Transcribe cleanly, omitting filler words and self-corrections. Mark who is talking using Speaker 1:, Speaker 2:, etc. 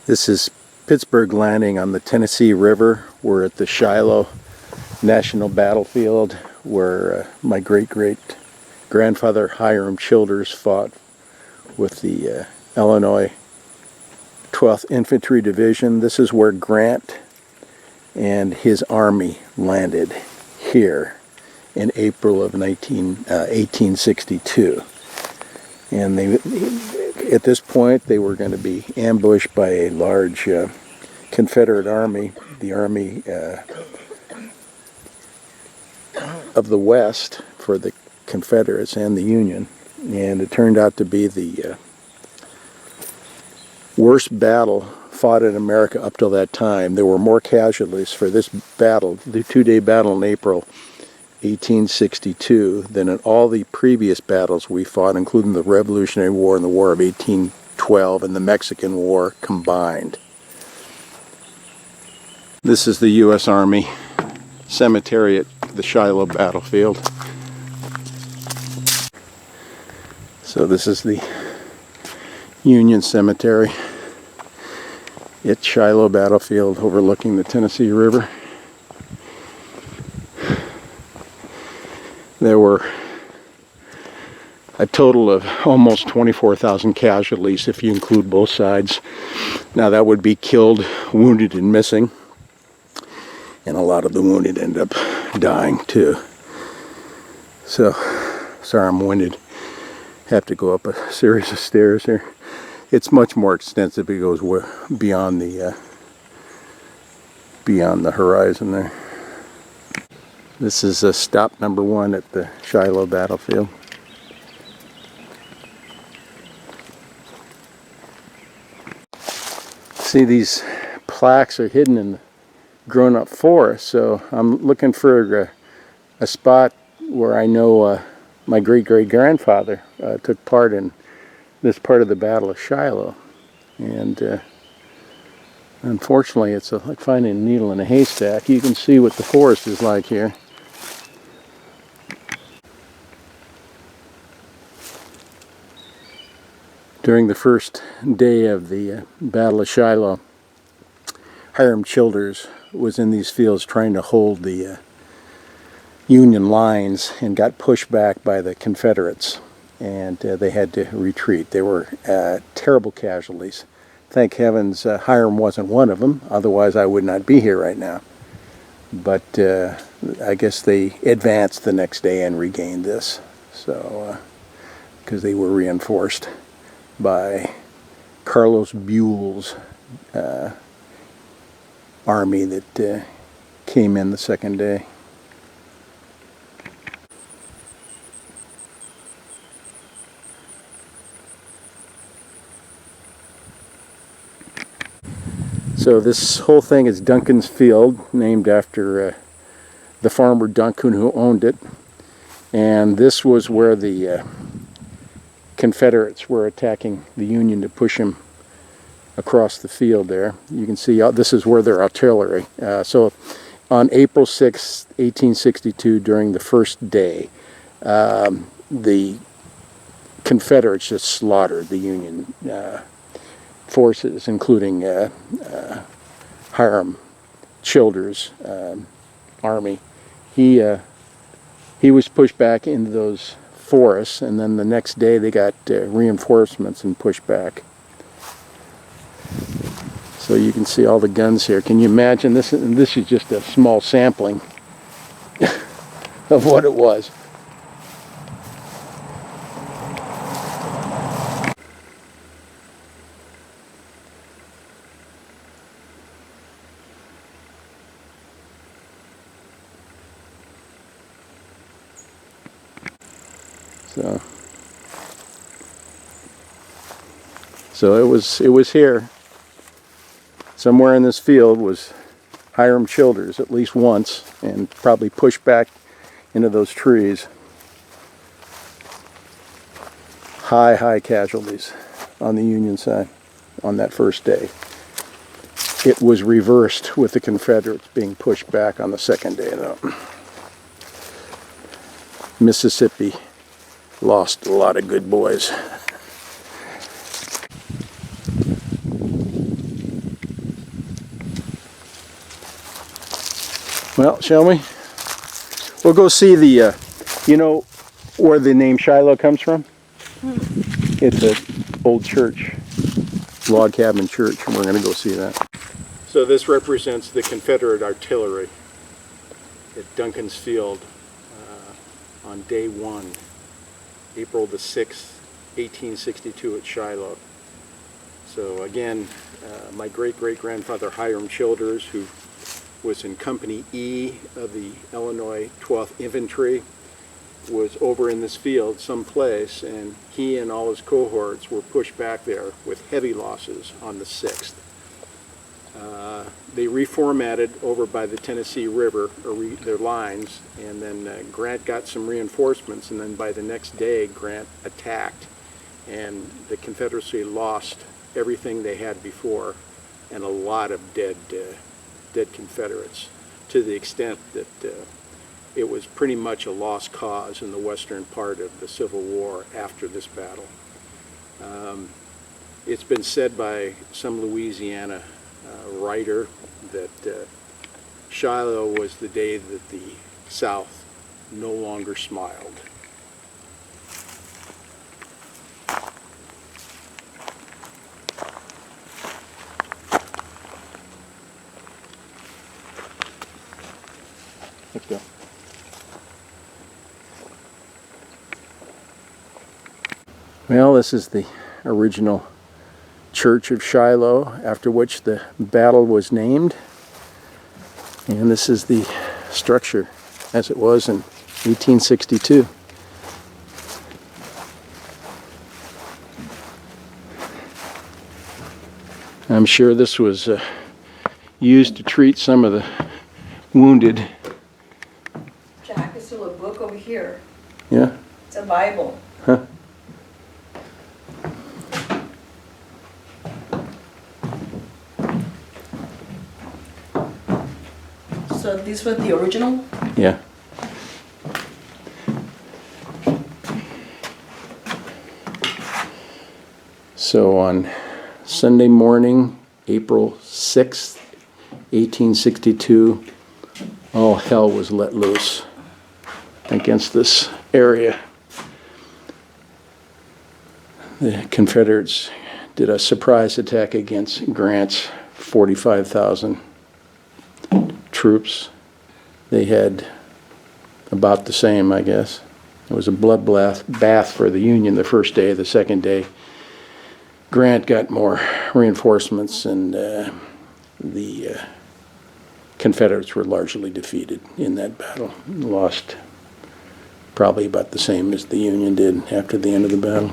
Speaker 1: This is Pittsburgh Landing on the Tennessee River. We're at the Shiloh National Battlefield where my great-great-grandfather Hiram Childers fought with the Illinois 12th Infantry Division. This is where Grant and his army landed here in April of 1862. And at this point they were going to be ambushed by a large Confederate army, the Army of the West for the Confederates and the Union. And it turned out to be the worst battle fought in America up till that time. There were more casualties for this battle, the two-day battle in April 1862, than in all the previous battles we fought, including the Revolutionary War and the War of 1812 and the Mexican War combined. This is the U.S. Army cemetery at the Shiloh Battlefield. So this is the Union Cemetery at Shiloh Battlefield overlooking the Tennessee River. There were a total of almost 24,000 casualties if you include both sides. Now that would be killed, wounded, and missing. And a lot of the wounded end up dying too. So, sorry I'm winded. Have to go up a series of stairs here. It's much more extensive. It goes beyond the horizon there. This is stop number 1 at the Shiloh Battlefield. See, these plaques are hidden in the grown-up forest, so I'm looking for a spot where I know my great-great-grandfather took part in this part of the Battle of Shiloh. And unfortunately, it's like finding a needle in a haystack. You can see what the forest is like here. During the first day of the Battle of Shiloh, Hiram Childers was in these fields trying to hold the Union lines and got pushed back by the Confederates, and they had to retreat. They were terrible casualties. Thank heavens Hiram wasn't one of them, otherwise I would not be here right now. But I guess they advanced the next day and regained this, so because they were reinforced by Carlos Buell's army that came in the second day. So this whole thing is Duncan's Field, named after the farmer Duncan who owned it. And this was where the Confederates were attacking the Union to push him across the field there. You can see this is where their artillery. So on April 6, 1862, during the first day, the Confederates just slaughtered the Union forces, including Hiram Childers' army. He was pushed back into those forests, and then the next day they got reinforcements and pushed back. So you can see all the guns here. Can you imagine this? And this is just a small sampling of what it was. So it was here. Somewhere in this field was Hiram Childers at least once, and probably pushed back into those trees. High casualties on the Union side on that first day. It was reversed with the Confederates being pushed back on the second day though. Mississippi lost a lot of good boys. Well, shall we? We'll go see the, you know where the name Shiloh comes from? It's an old church, log cabin church, and we're going to go see that. So this represents the Confederate artillery at Duncan's Field on day 1, April the 6th, 1862 at Shiloh. So again, my great-great-grandfather Hiram Childers, who was in Company E of the Illinois 12th Infantry, was over in this field someplace, and he and all his cohorts were pushed back there with heavy losses on the 6th. They reformatted over by the Tennessee River, their lines, and then Grant got some reinforcements, and then by the next day Grant attacked, and the Confederacy lost everything they had before, and a lot of dead Confederates, to the extent that it was pretty much a lost cause in the western part of the Civil War after this battle. It's been said by some Louisiana writer that Shiloh was the day that the South no longer smiled. Let's go. Well, this is the original Church of Shiloh, after which the battle was named. And this is the structure as it was in 1862. I'm sure this was used to treat some of the wounded.
Speaker 2: Jack, there's still a book over here.
Speaker 1: Yeah?
Speaker 2: It's a Bible.
Speaker 1: Huh?
Speaker 2: So this was the original?
Speaker 1: Yeah. So on Sunday morning, April 6th, 1862, all hell was let loose against this area. The Confederates did a surprise attack against Grant's 45,000 troops. They had about the same, I guess. It was a bloodbath for the Union the first day. The second day, Grant got more reinforcements, and the Confederates were largely defeated in that battle. Lost probably about the same as the Union did after the end of the battle.